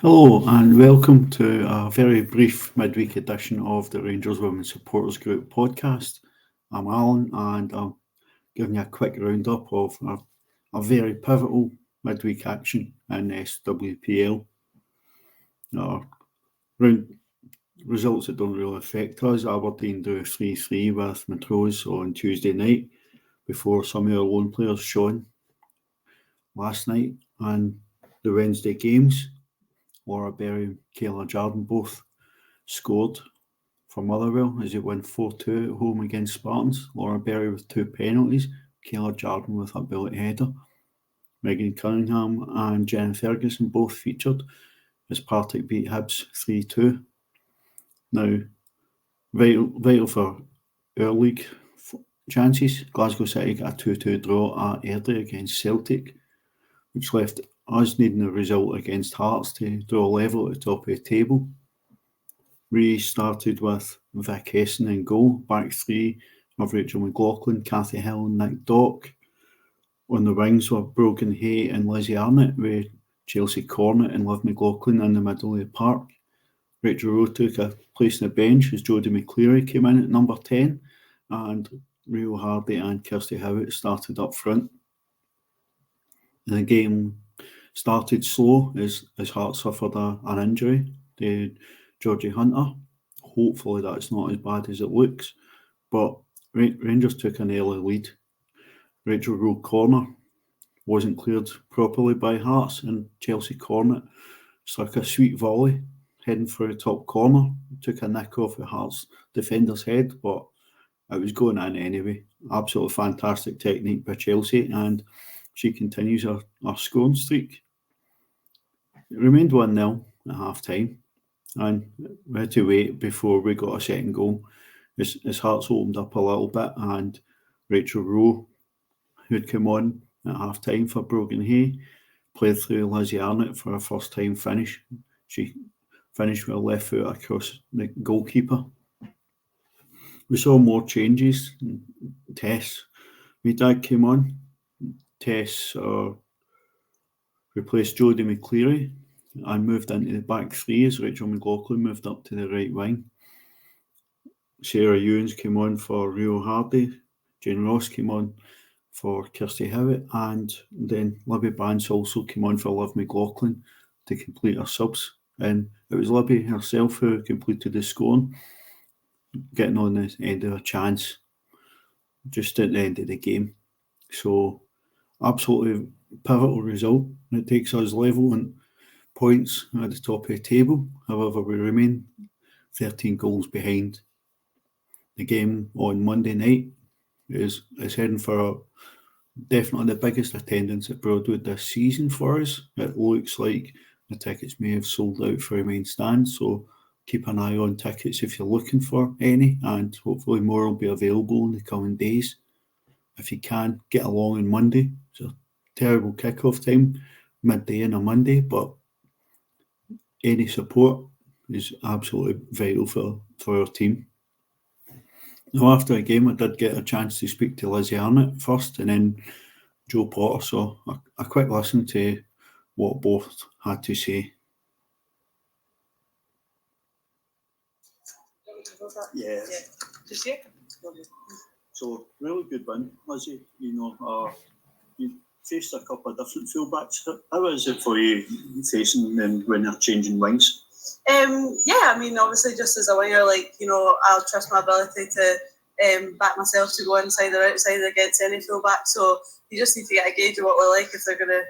Hello and welcome to a very brief midweek edition of the Rangers Women's Supporters Group podcast. I'm Alan and I'm giving you a quick roundup of a very pivotal midweek action in SWPL. Results that don't really affect us. Aberdeen drew 3-3 with Montrose on Tuesday night before some of our lone players shone last night, and the Wednesday games. Laura Berry and Kayla Jarden both scored for Motherwell as they win 4-2 at home against Spartans. Laura Berry with 2 penalties, Kayla Jarden with a bullet header. Megan Cunningham and Jen Ferguson both featured as Partick beat Hibs 3-2. Now, vital for our league chances, Glasgow City got a 2-2 draw at Airdrie against Celtic, which left us needing a result against Hearts to draw level at the top of the table. We started with Vic Hesson in goal, back three of Rachel McLaughlin, Cathy Hill and Nick Dock. On the wings were Brogan Hay and Lizzie Arnot, with Chelsea Cornett and Liv McLaughlin in the middle of the park. Rachel Rowe took a place on the bench as Jodie McCleary came in at number 10, and Rio Hardy and Kirsty Howitt started up front. The game started slow as Hearts suffered an injury to Georgie Hunter. Hopefully that's not as bad as it looks, but Rangers took an early lead. Rachel Rowe corner wasn't cleared properly by Hearts, and Chelsea Cornett struck a sweet volley heading for the top corner. Took a nick off the Hearts defender's head, but it was going in anyway. Absolutely fantastic technique by Chelsea, and she continues her scoring streak. It remained 1-0 at half time, and we had to wait before we got a second goal as Hearts opened up a little bit, and Rachel Rowe, who'd come on at half time for Brogan Hay, played through Lizzie Arnott for a first time finish. She finished with a left foot across the goalkeeper. We saw more changes. Tess Medag came on. Tess replaced Jodie McCleary and moved into the back three as Rachel McLaughlin moved up to the right wing. Sarah Ewens came on for Rio Hardy. Jane Ross came on for Kirsty Howitt, and then Libby Banks also came on for Liv McLaughlin to complete her subs. And it was Libby herself who completed the scoring, getting on the end of a chance just at the end of the game. So, absolutely pivotal result. It takes us level and points at the top of the table. However, we remain 13 goals behind. The game on Monday night is heading for definitely the biggest attendance at Broadwood this season for us. It looks like the tickets may have sold out for the main stand, so keep an eye on tickets if you're looking for any, and hopefully more will be available in the coming days. If you can, get along on Monday. It's a terrible kick-off time, midday on a Monday, but any support is absolutely vital for our team. Now, after the game, I did get a chance to speak to Lizzie Arnott first and then Joe Potter, so a quick listen to what both had to say. Yeah. Just here. So, really good win, Lizzie. You faced a couple of different fullbacks. How is it for you facing them when they're changing wings? Obviously, just as a winger, I'll trust my ability to back myself to go inside or outside against any fullback. So you just need to get a gauge of what we're like, if they're going to,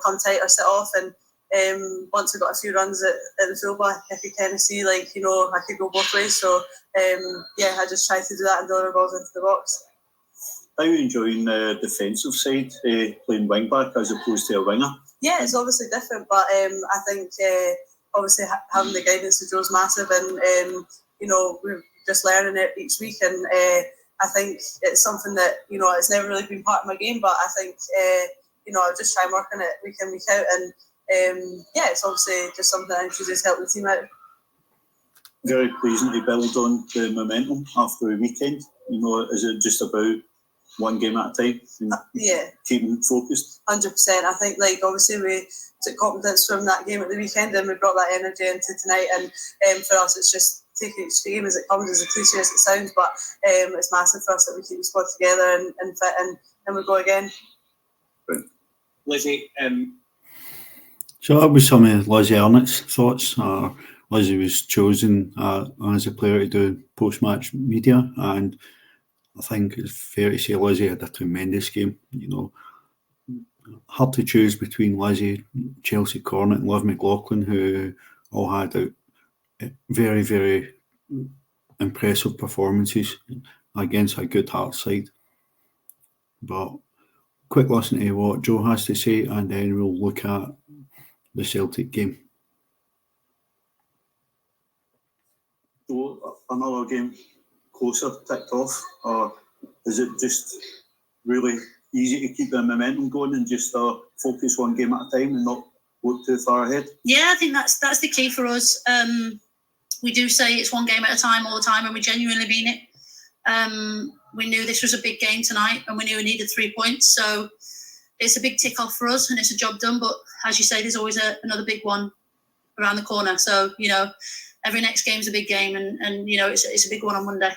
come tight or sit off. And once I got a few runs at the fullback, I could kind of see, I could go both ways. So I just tried to do that and deliver balls into the box. How are you enjoying the defensive side, playing wing back as opposed to a winger? Yeah, it's obviously different, but I think obviously having the guidance of Joe's massive, and we're just learning it each week, and I think it's something that it's never really been part of my game, but I think I'll just try and work on it week in, week out, and it's obviously just something I should just help the team out. Very pleasing to build on the momentum after the weekend. Is it just about one game at a time? Yeah. Keeping focused? 100%. I think, obviously we took confidence from that game at the weekend, and we brought that energy into tonight. And for us, it's just taking each game as it comes, as cliche as it sounds, but it's massive for us that we keep the squad together and fit, and we go again. Lizzie, so that was some of Lizzie Arnot's thoughts. Lizzie was chosen as a player to do post-match media, and I think it's fair to say Lizzie had a tremendous game. You know, hard to choose between Lizzie, Chelsea Cornet and Liv McLaughlin, who all had very, very impressive performances against a good Hearts side. But quick listen to what Joe has to say, and then we'll look at the Celtic game. So another game closer ticked off, or is it just really easy to keep the momentum going and just focus one game at a time and not look too far ahead? Yeah, I think that's the key for us. We do say it's one game at a time all the time, and we genuinely mean it. We knew this was a big game tonight, and we knew we needed 3 points. So it's a big tick off for us, and it's a job done. But as you say, there's always another big one around the corner. So, you know, every next game's a big game, and you know, it's a big one on Monday.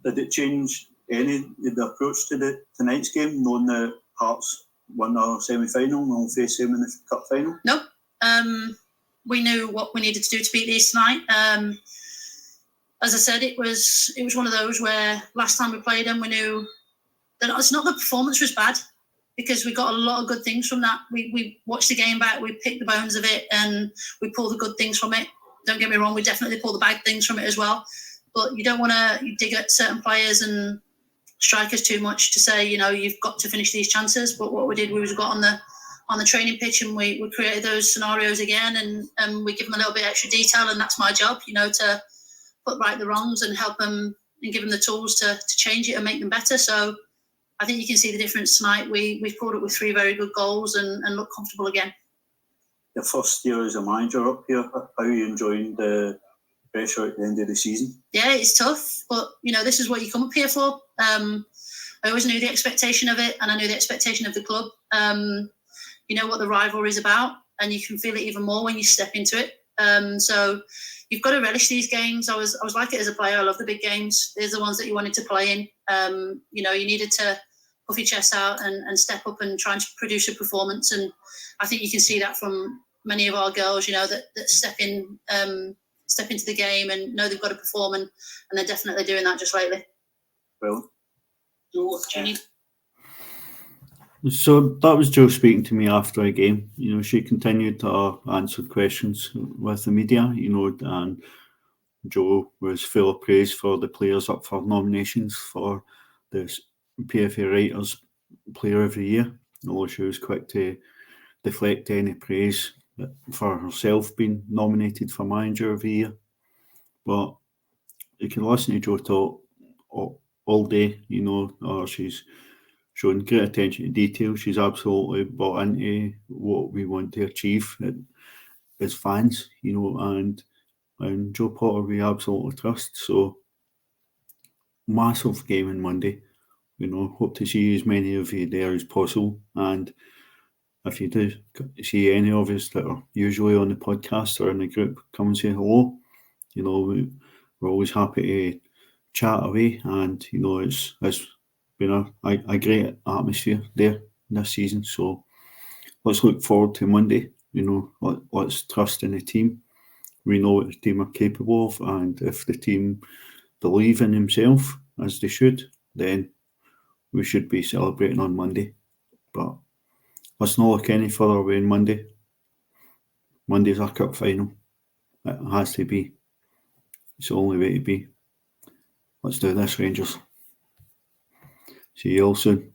Did it change any of the approach to tonight's game, knowing that Hearts won our semi-final and we'll face them in the cup final? No. We knew what we needed to do to beat these tonight. As I said, it was one of those where last time we played them, we knew that it's not the performance was bad, because we got a lot of good things from that. We watched the game back, we picked the bones of it, and we pulled the good things from it. Don't get me wrong, we definitely pull the bad things from it as well. But you don't want to dig at certain players and strikers too much to say, you know, you've got to finish these chances. But what we did was we got on the training pitch and we created those scenarios again, and we give them a little bit extra detail, and that's my job, you know, to put right the wrongs and help them and give them the tools to change it and make them better. So I think you can see the difference tonight. We've pulled it with 3 very good goals and look comfortable again. Your first year as a manager up here, how are you enjoying the pressure at the end of the season? Yeah, it's tough, but you know, this is what you come up here for. I always knew the expectation of it, and I knew the expectation of the club. You know what the rivalry is about, and you can feel it even more when you step into it. So you've got to relish these games. I was like it as a player. I love the big games. These are the ones that you wanted to play in. You know, you needed to puff your chest out and step up and try and produce a performance. And I think you can see that from many of our girls, you know, that step into the game and know they've got to perform, and they're definitely doing that just lately. Well, So that was Joe speaking to me after a game. You know, she continued to answer questions with the media, you know, and Joe was full of praise for the players up for nominations for the PFA Writers Player of the Year, although she was quick to deflect any praise for herself being nominated for Manager of the Year. But you can listen to Joe talk all day, you know, she's showing great attention to detail. She's absolutely bought into what we want to achieve as fans, you know, and Joe Potter we absolutely trust. So massive game on Monday. You know, hope to see as many of you there as possible. And if you do see any of us that are usually on the podcast or in the group, come and say hello. You know, we're always happy to chat away, and you know, it's been a great atmosphere there this season. So let's look forward to Monday. You know, let's trust in the team. We know what the team are capable of, and if the team believe in themselves as they should, then we should be celebrating on Monday. But let's not look any further away on Monday. Monday's our cup final. It has to be. It's the only way to be. Let's do this, Rangers. See you all soon.